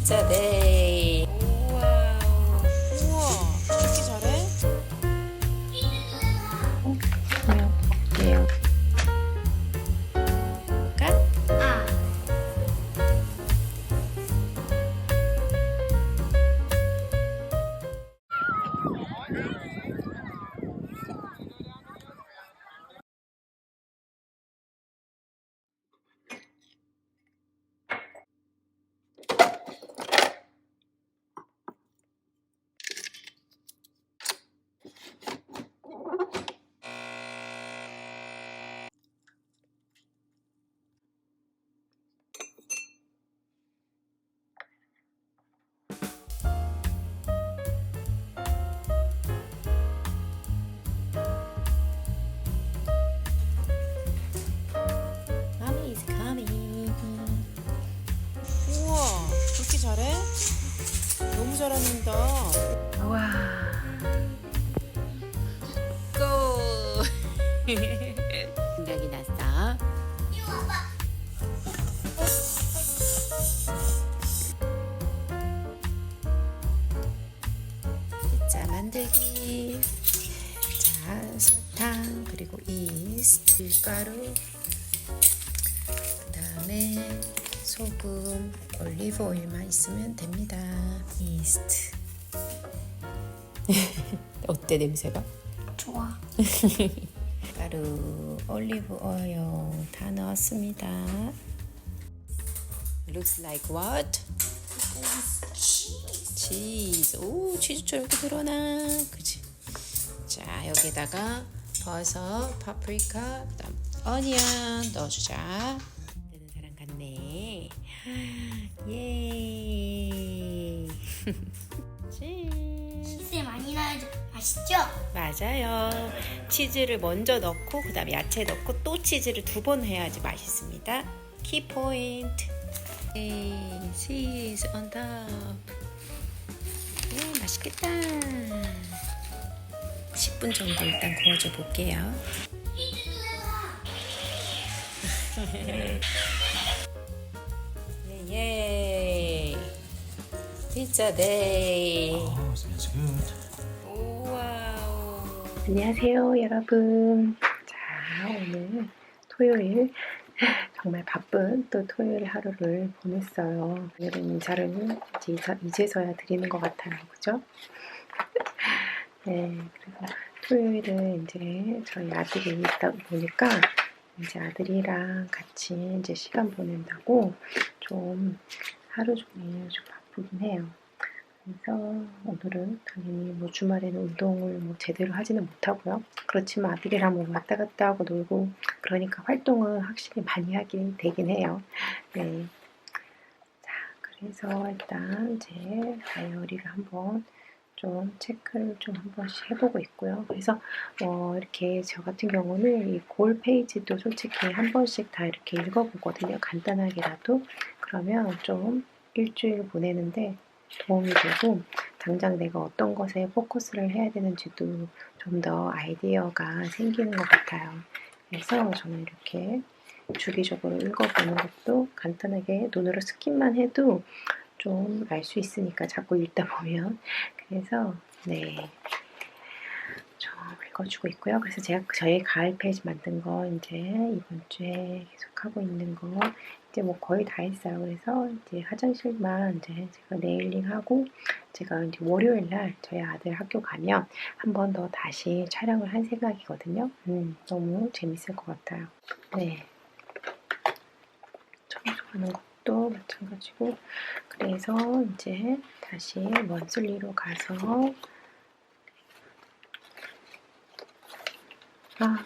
피자 데이. 우와, 우와, 이렇게 잘해? 그냥 볼게요. 볼까? Mommy is coming. 우와, 그렇게 잘해? 너무 잘한다. 우와. 고. 생각이 났어. 피자 만들기. 자, 설탕 그리고 이스트, 밀가루, 그다음에 소금, 올리브 오일만 있으면 됩니다. 이스트. 어때 냄새가? 좋아. 가루, 올리브 오일 다 넣었습니다. Looks like what? 치즈. 오, 치즈처럼 이렇게 드러나. 그치? 자, 여기다가 버섯, 파프리카, 그다음 어니언 넣어주자. 되는 사람 같네. 예. 치즈 많이 넣어야지 맛있죠? 맞아요. 치즈를 먼저 넣고 그다음에 야채 넣고 또 치즈를 2번 해야지 맛있습니다. 키 포인트. 치즈 on top. 맛있겠다. 10분 정도 일단 구워줘 볼게요. 예. 피자 데이. Oh, smells good. 와우. 안녕하세요, 여러분. 자, 오늘 토요일 정말 바쁜 또 토요일 하루를 보냈어요. 오늘은 인사를 이제서야 드리는 것 같아요, 그죠? 네, 그래서 토요일은 이제 저희 아들이 있다 보니까 이제 아들이랑 같이 이제 시간 보낸다고 좀 하루 종일 좀 바쁘긴 해요. 그래서 오늘은 당연히 뭐 주말에는 운동을 뭐 제대로 하지는 못하고요. 그렇지만 아들이랑 뭐 왔다 갔다 하고 놀고 그러니까 활동은 확실히 많이 하게 되긴 해요. 네. 자, 그래서 일단 제 다이어리를 한번 좀 체크를 좀 한 번씩 해보고 있고요. 그래서 이렇게 저 같은 경우는 이 골 페이지도 솔직히 한 번씩 다 이렇게 읽어보거든요. 간단하게라도. 그러면 좀 일주일 보내는데 도움이 되고 당장 내가 어떤 것에 포커스를 해야 되는지도 좀 더 아이디어가 생기는 것 같아요. 그래서 저는 이렇게 주기적으로 읽어보는 것도 간단하게 눈으로 스킨만 해도 좀 알 수 있으니까 자꾸 읽다 보면. 그래서 네, 좀 읽어주고 있고요. 그래서 제가 저희 가을 페이지 만든 거 이제 이번 주에 계속 하고 있는 거 이제 뭐 거의 다 했어요. 그래서 이제 화장실만 이제 제가 네일링하고 제가 이제 월요일 날 저희 아들 학교 가면 한 번 더 다시 촬영을 할 생각이거든요. 너무 재밌을 것 같아요. 네, 청소하는 것도 마찬가지고 그래서 이제 다시 먼슬리로 가서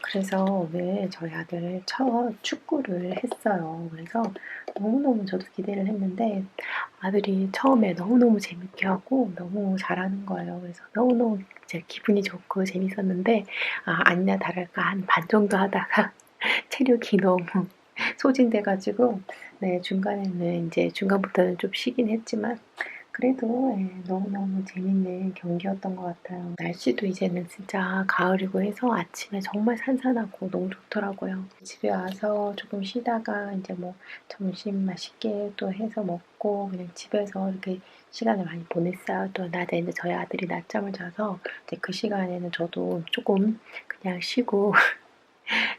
그래서 오늘 저희 아들 첫 축구를 했어요. 그래서 너무너무 저도 기대를 했는데 아들이 처음에 너무너무 재밌게 하고 너무 잘하는 거예요. 그래서 너무너무 제 기분이 좋고 재밌었는데 아니나 다를까 한 반 정도 하다가 체력이 너무 소진돼가지고 네, 중간에는 이제 중간부터는 좀 쉬긴 했지만 그래도 너무너무 재밌는 경기였던 것 같아요. 날씨도 이제는 진짜 가을이고 해서 아침에 정말 산산하고 너무 좋더라고요. 집에 와서 조금 쉬다가 이제 뭐 점심 맛있게 또 해서 먹고 그냥 집에서 이렇게 시간을 많이 보냈어요. 또 낮에 이제 저희 아들이 낮잠을 자서 이제 그 시간에는 저도 조금 그냥 쉬고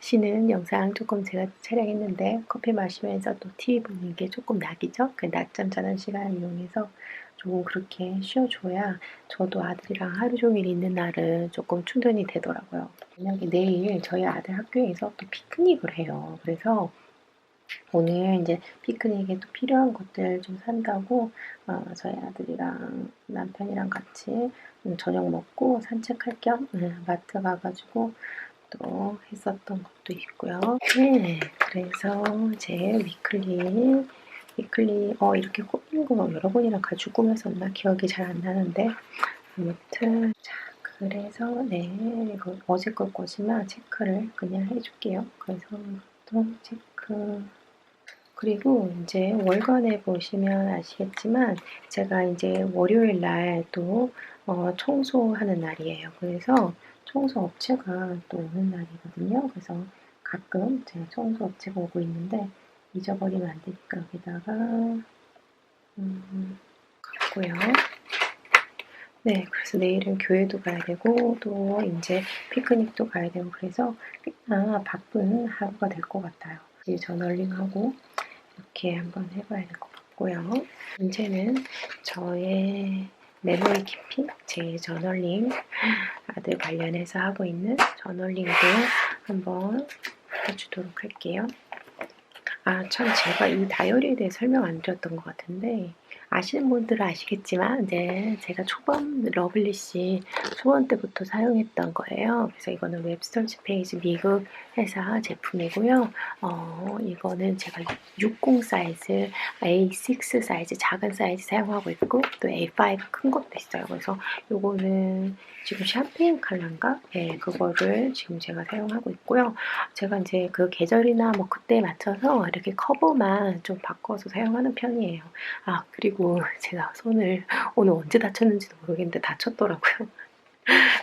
쉬는 영상 조금 제가 촬영했는데 커피 마시면서 또 TV 보는 게 조금 낙이죠. 그 낮잠 자는 시간을 이용해서 조금 그렇게 쉬어줘야 저도 아들이랑 하루 종일 있는 날은 조금 충전이 되더라고요. 만약에 내일 저희 아들 학교에서 또 피크닉을 해요. 그래서 오늘 이제 피크닉에 또 필요한 것들 좀 산다고 저희 아들이랑 남편이랑 같이 저녁 먹고 산책할 겸 마트 가가지고 또 했었던 것도 있고요. 네, 그래서 제 위클리 이렇게 꾸민 거 여러 번이나 가지고 꾸몄었나 기억이 잘 안 나는데 아무튼 자 그래서 이거 어제 걸 거지만 체크를 그냥 해줄게요. 그래서 또 체크 그리고 이제 월간에 보시면 아시겠지만 제가 이제 월요일 날 또 청소하는 날이에요. 그래서 청소 업체가 또 오는 날이거든요. 그래서 가끔 제가 청소 업체가 오고 있는데 잊어버리면 안 되니까 여기다가 갖고요. 네, 그래서 내일은 교회도 가야 되고 또 이제 피크닉도 가야 되고 그래서 꽤나 바쁜 하루가 될 것 같아요. 이제 저널링하고 이렇게 한번 해봐야 될 것 같고요. 이제는 저의 메모리 키핑, 제 저널링, 아들 관련해서 하고 있는 저널링도 한번 해주도록 할게요. 참 제가 이 다이어리에 대해 설명 안 드렸던 것 같은데 아시는 분들은 아시겠지만 제가 초반 러블리시 초반 때부터 사용했던 거예요. 그래서 이거는 웹서치 페이지 미국 회사 제품이고요. 이거는 제가 60 사이즈, A6 사이즈 작은 사이즈 사용하고 있고 또 A5 큰 것도 있어요. 그래서 이거는 지금 샴페인 컬러인가? 네, 그거를 지금 제가 사용하고 있고요. 제가 이제 그 계절이나 뭐 그때에 맞춰서 이렇게 커버만 좀 바꿔서 사용하는 편이에요. 그리고 제가 손을 오늘 언제 다쳤는지도 모르겠는데 다쳤더라고요.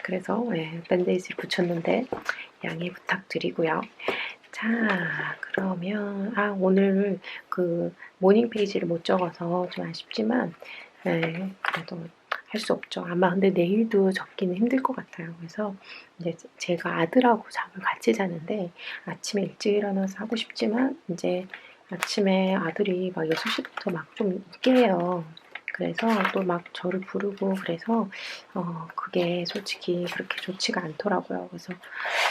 그래서 밴데이지를 붙였는데 양해 부탁드리고요. 자, 그러면 오늘 그 모닝 페이지를 못 적어서 좀 아쉽지만 그래도 할 수 없죠. 아마 근데 내일도 적기는 힘들 것 같아요. 그래서 이제 제가 아들하고 잠을 같이 자는데 아침에 일찍 일어나서 하고 싶지만 이제 아침에 아들이 막 6시부터 막 좀 있게 해요. 그래서 또 막 저를 부르고 그래서 그게 솔직히 그렇게 좋지가 않더라고요. 그래서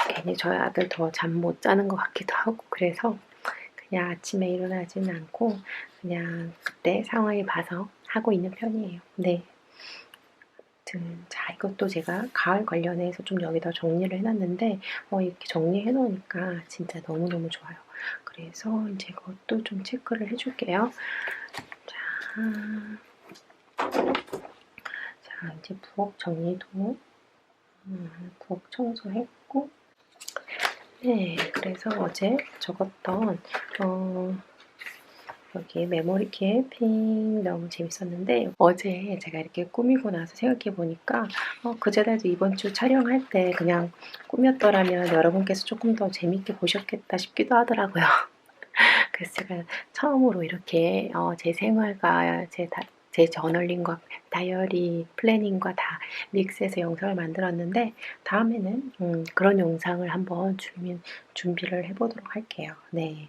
괜히 저희 아들 더 잠 못 자는 것 같기도 하고 그래서 그냥 아침에 일어나지는 않고 그냥 그때 상황을 봐서 하고 있는 편이에요. 네. 자, 이것도 제가 가을 관련해서 좀 여기다 정리를 해놨는데 이렇게 정리해 놓으니까 진짜 너무너무 좋아요. 그래서 이제 그것도 좀 체크를 해줄게요. 자 이제 부엌 정리도 부엌 청소했고 네, 그래서 어제 적었던 여기 메모리 캡핑 너무 재밌었는데 어제 제가 이렇게 꾸미고 나서 생각해보니까 그제라도 이번 주 촬영할 때 그냥 꾸몄더라면 여러분께서 조금 더 재밌게 보셨겠다 싶기도 하더라고요. 그래서 제가 처음으로 이렇게 제 생활과 제 저널링과 다이어리 플래닝과 다 믹스해서 영상을 만들었는데 다음에는 그런 영상을 한번 준비를 해보도록 할게요. 네,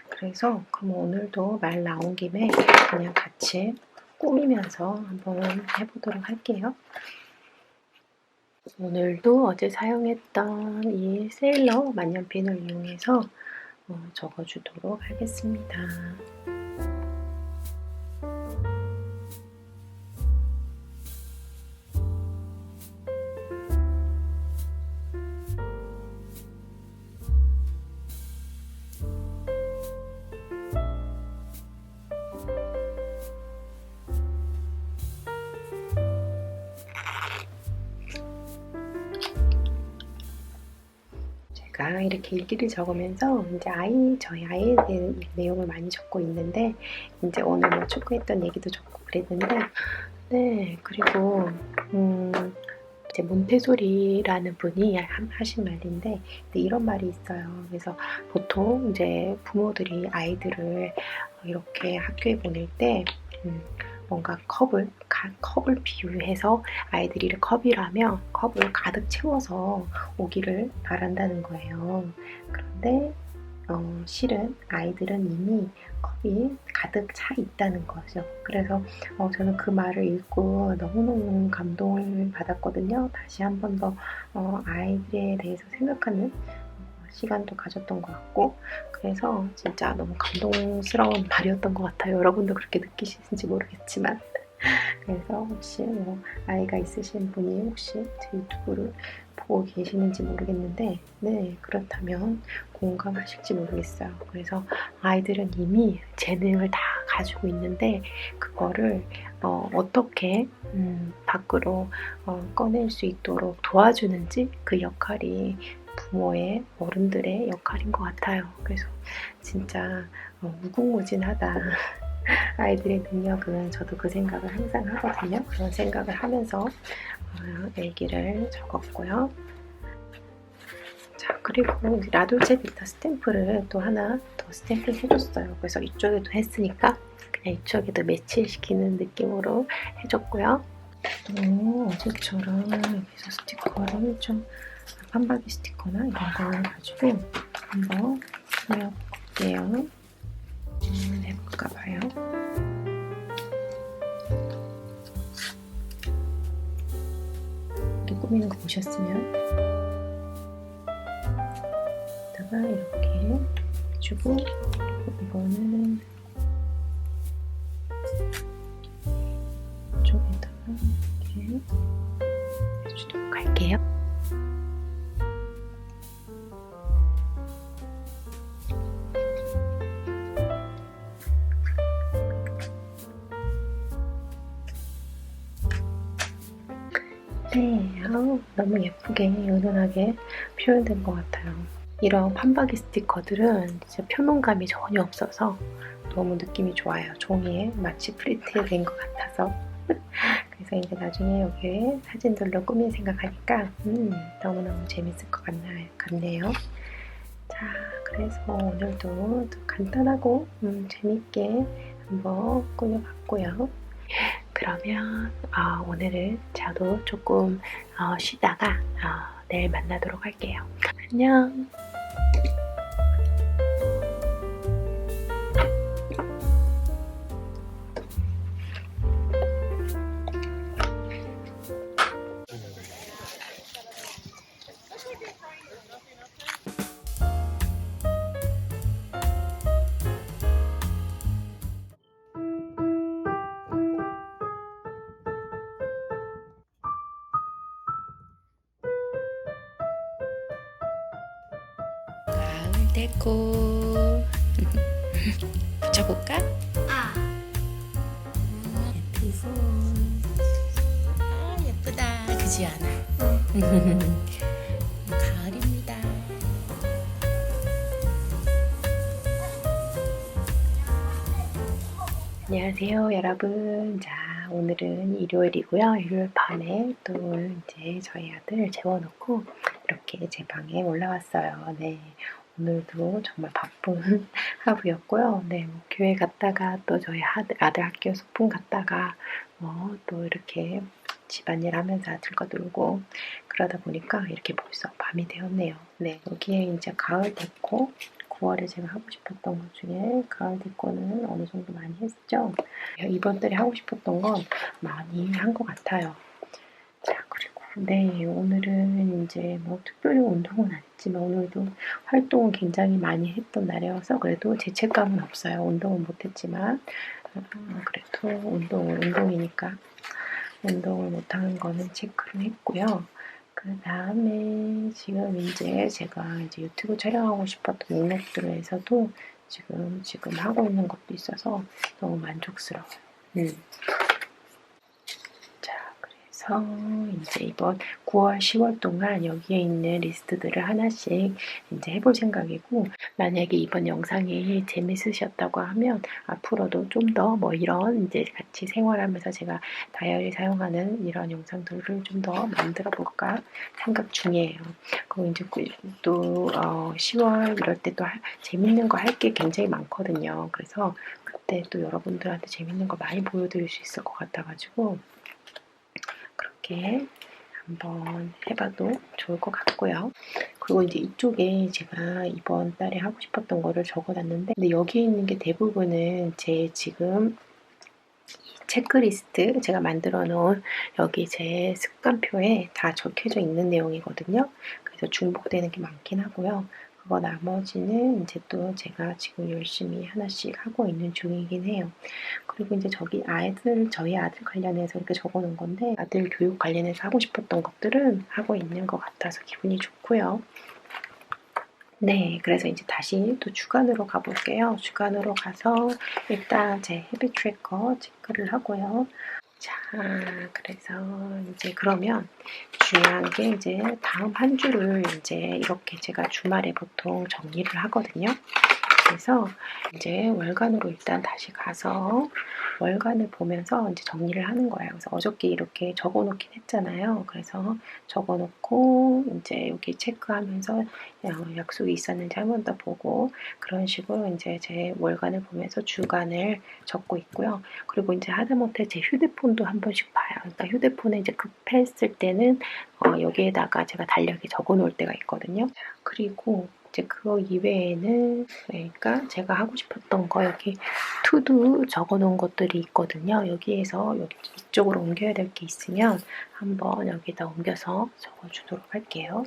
그래서 그럼 오늘도 말 나온 김에 그냥 같이 꾸미면서 한번 해보도록 할게요. 오늘도 어제 사용했던 이 세일러 만년필을 이용해서 적어주도록 하겠습니다. 제가 이렇게 일기를 적으면서 이제 저희 아이에 대한 내용을 많이 적고 있는데 이제 오늘 뭐 축구했던 얘기도 적고 그랬는데 네, 그리고 이제 몬테소리라는 분이 하신 말인데 이런 말이 있어요. 그래서 보통 이제 부모들이 아이들을 이렇게 학교에 보낼 때 뭔가 컵을 비유해서 아이들이 컵이라며 컵을 가득 채워서 오기를 바란다는 거예요. 그런데 실은 아이들은 이미 컵이 가득 차 있다는 거죠. 그래서 저는 그 말을 읽고 너무너무 감동을 받았거든요. 다시 한 번 더 아이들에 대해서 생각하는 시간도 가졌던 것 같고, 그래서 진짜 너무 감동스러운 말이었던 것 같아요. 여러분도 그렇게 느끼시는지 모르겠지만. 그래서 혹시 아이가 있으신 분이 혹시 제 유튜브를 보고 계시는지 모르겠는데, 네, 그렇다면 공감하실지 모르겠어요. 그래서 아이들은 이미 재능을 다 가지고 있는데 그거를 어떻게 밖으로 꺼낼 수 있도록 도와주는지, 그 역할이 부모의 어른들의 역할인 것 같아요. 그래서 진짜 무궁무진하다. 아이들의 능력은, 저도 그 생각을 항상 하거든요. 그런 생각을 하면서 일기를 적었고요. 자, 그리고 라돌체 비타 스탬프를 또 하나 더 스탬핑 해줬어요. 그래서 이쪽에도 했으니까 그냥 이쪽에도 매치시키는 느낌으로 해줬고요. 또 어제처럼 여기서 스티커를 좀 판박이 스티커나 이런 걸 가지고 한번 꾸며볼게요. 해볼까봐요. 이렇게 꾸미는 거 보셨으면 이따가 이렇게 해주고, 이거는 이쪽에다가 이렇게 해주도록 할게요. 네, 너무 예쁘게 은은하게 표현된 것 같아요. 이런 판박이 스티커들은 진짜 표현감이 전혀 없어서 너무 느낌이 좋아요. 종이에 마치 프린트된 것 같아서. 그래서 이제 나중에 여기에 사진들로 꾸밀 생각하니까 너무너무 재밌을 것 같네요. 자, 그래서 오늘도 간단하고 재밌게 한번 꾸며봤고요. 그러면 오늘은 저도 조금 쉬다가 내일 만나도록 할게요. 안녕. 가을 데코 붙여볼까? 예쁘고. 예쁘다. 그지 않아? 가을입니다. 안녕하세요, 여러분. 자, 오늘은 일요일이고요. 일요일 밤에 또 이제 저희 아들 재워놓고 이렇게 제 방에 올라왔어요. 네, 오늘도 정말 바쁜 하루였고요. 네, 뭐 교회 갔다가 또 저희 아들 학교 소풍 갔다가 또 이렇게 집안일 하면서 아들과 놀고 그러다 보니까 이렇게 벌써 밤이 되었네요. 네, 여기에 이제 가을 데코, 9월에 제가 하고 싶었던 것 중에 가을 데코는 어느 정도 많이 했죠. 이번 달에 하고 싶었던 건 많이 한 것 같아요. 자, 그리고 네, 오늘은 이제 뭐 특별히 운동은 안 했지만 오늘도 활동을 굉장히 많이 했던 날이어서 그래도 죄책감은 없어요. 운동은 못했지만 그래도 운동이니까 운동을 못하는 거는 체크를 했고요. 그 다음에 지금 이제 제가 이제 유튜브 촬영하고 싶었던 목록들에서도 지금 하고 있는 것도 있어서 너무 만족스러워요. 자, 그래서 그래서 이제 이번 9월, 10월 동안 여기에 있는 리스트들을 하나씩 이제 해볼 생각이고, 만약에 이번 영상이 재밌으셨다고 하면 앞으로도 좀 더 뭐 이런 이제 같이 생활하면서 제가 다이어리 사용하는 이런 영상들을 좀 더 만들어 볼까 생각 중이에요. 그리고 이제 또 10월 이럴 때 또 재밌는 거 할 게 굉장히 많거든요. 그래서 그때 또 여러분들한테 재밌는 거 많이 보여드릴 수 있을 것 같아가지고 그렇게 한번 해봐도 좋을 것 같고요. 그리고 이제 이쪽에 제가 이번 달에 하고 싶었던 거를 적어놨는데, 근데 여기 있는 게 대부분은 제 지금 체크리스트 제가 만들어 놓은 여기 제 습관표에 다 적혀져 있는 내용이거든요. 그래서 중복되는 게 많긴 하고요. 그거 나머지는 이제 또 제가 지금 열심히 하나씩 하고 있는 중이긴 해요. 그리고 이제 저희 아들 관련해서 이렇게 적어 놓은 건데, 아들 교육 관련해서 하고 싶었던 것들은 하고 있는 것 같아서 기분이 좋고요. 네, 그래서 이제 다시 또 주간으로 가볼게요. 주간으로 가서 일단 제 헤비 트래커 체크를 하고요. 자, 그래서 이제 그러면 중요한 게 이제 다음 한 주를 이제 이렇게 제가 주말에 보통 정리를 하거든요. 그래서 이제 월간으로 일단 다시 가서 월간을 보면서 이제 정리를 하는 거예요. 그래서 어저께 이렇게 적어 놓긴 했잖아요. 그래서 적어 놓고 이제 여기 체크하면서 약속이 있었는지 한 번 더 보고 그런 식으로 이제 제 월간을 보면서 주간을 적고 있고요. 그리고 이제 하다못해 제 휴대폰도 한 번씩 봐요. 그러니까 휴대폰에 이제 급했을 때는 여기에다가 제가 달력에 적어 놓을 때가 있거든요. 그리고 이제 그거 이외에는 그러니까 제가 하고 싶었던 거 여기 투두 적어 놓은 것들이 있거든요. 여기에서 여기 이쪽으로 옮겨야 될 게 있으면 한번 여기다 옮겨서 적어 주도록 할게요.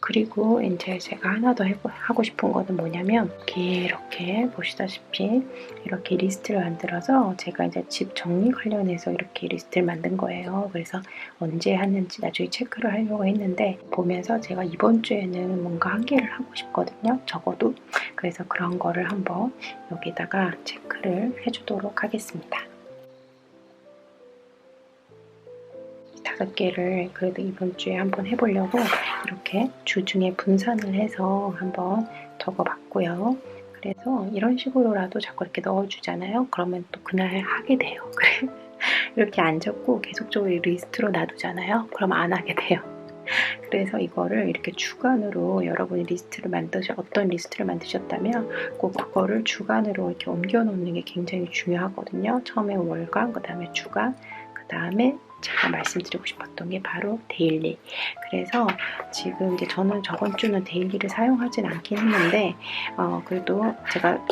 그리고 이제 제가 하나 더 하고 싶은 거는 뭐냐면 이렇게 보시다시피 이렇게 리스트를 만들어서 제가 이제 집 정리 관련해서 이렇게 리스트를 만든 거예요. 그래서 언제 하는지 나중에 체크를 하려고 했는데 보면서 제가 이번 주에는 뭔가 한 개를 하고 싶거든요. 적어도. 그래서 그런 거를 한번 여기다가 체크를 해주도록 하겠습니다. 5개를 그래도 이번 주에 한번 해보려고 이렇게 주중에 분산을 해서 한번 적어봤고요. 그래서 이런 식으로라도 자꾸 이렇게 넣어주잖아요. 그러면 또 그날 하게 돼요. 그래 이렇게 안 적고 계속적으로 리스트로 놔두잖아요. 그럼 안 하게 돼요. 그래서 이거를 이렇게 주간으로 여러분이 어떤 리스트를 만드셨다면 꼭 그거를 주간으로 이렇게 옮겨 놓는 게 굉장히 중요하거든요. 처음에 월간, 그 다음에 주간, 그 다음에 제가 말씀드리고 싶었던 게 바로 데일리. 그래서 지금 이제 저는 저번 주는 데일리를 사용하진 않긴 했는데 그래도 제가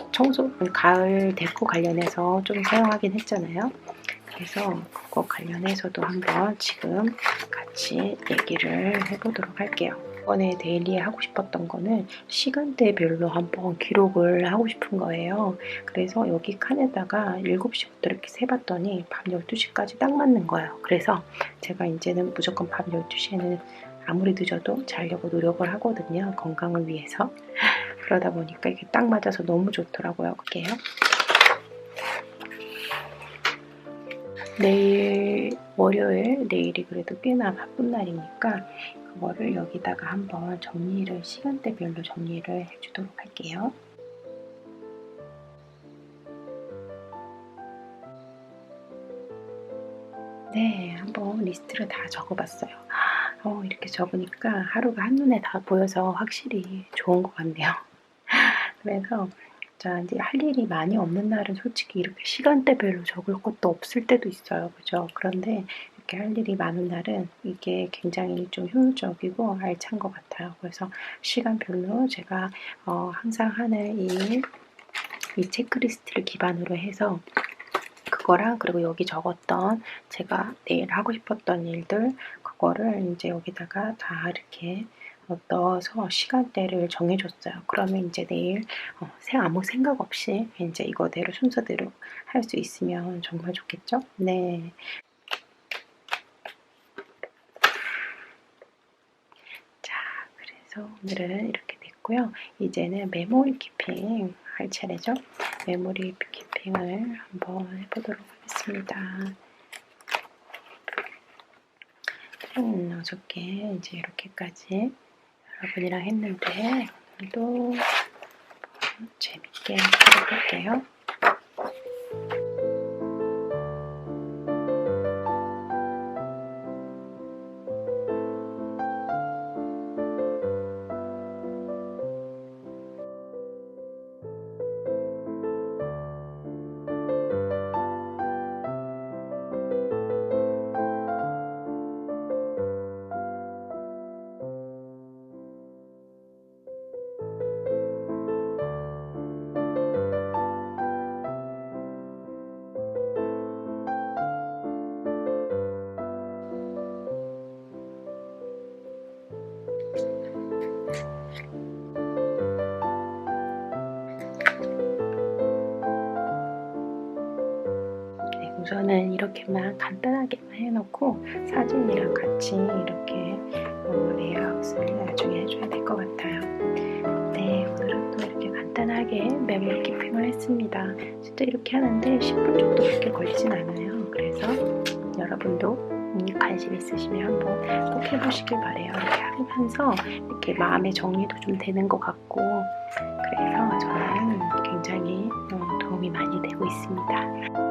가을 데코 관련해서 좀 사용하긴 했잖아요. 그래서 그거 관련해서도 한번 지금 같이 얘기를 해보도록 할게요. 이번에 데일리에 하고 싶었던 거는 시간대별로 한번 기록을 하고 싶은 거예요. 그래서 여기 칸에다가 7시부터 이렇게 세봤더니 밤 12시까지 딱 맞는 거예요. 그래서 제가 이제는 무조건 밤 12시에는 아무리 늦어도 자려고 노력을 하거든요. 건강을 위해서. 그러다 보니까 이게 딱 맞아서 너무 좋더라고요. 그게요. 내일 월요일, 내일이 그래도 꽤나 바쁜 날이니까 그거를 여기다가 한번 시간대별로 정리를 해주도록 할게요. 네, 한번 리스트를 다 적어봤어요. 이렇게 적으니까 하루가 한눈에 다 보여서 확실히 좋은 것 같네요. 그래서 자, 이제 할 일이 많이 없는 날은 솔직히 이렇게 시간대별로 적을 것도 없을 때도 있어요. 그죠? 그런데 이렇게 할 일이 많은 날은 이게 굉장히 좀 효율적이고 알찬 것 같아요. 그래서 시간별로 제가 항상 하는 이 체크리스트를 기반으로 해서 그거랑 그리고 여기 적었던 제가 내일 하고 싶었던 일들 그거를 이제 여기다가 다 이렇게 넣어서 시간대를 정해줬어요. 그러면 이제 내일 아무 생각 없이 이제 이거대로 순서대로 할 수 있으면 정말 좋겠죠? 네. 자, 그래서 오늘은 이렇게 됐고요. 이제는 메모리 키핑 할 차례죠. 메모리 키핑을 한번 해보도록 하겠습니다. 어저께 이제 이렇게까지 여러분이랑 했는데 오늘도 재밌게 해볼게요. 우선은 이렇게만 간단하게만 해놓고 사진이랑 같이 이렇게 레이아웃을 나중에 해줘야 될 것 같아요. 네, 오늘은 또 이렇게 간단하게 메모리 키핑을 했습니다. 진짜 이렇게 하는데 10분 정도밖에 걸리진 않아요. 그래서 여러분도 관심 있으시면 한번 꼭 해보시길 바래요. 이렇게 하면서 이렇게 마음의 정리도 좀 되는 것 같고, 그래서 저는 굉장히 도움이 많이 되고 있습니다.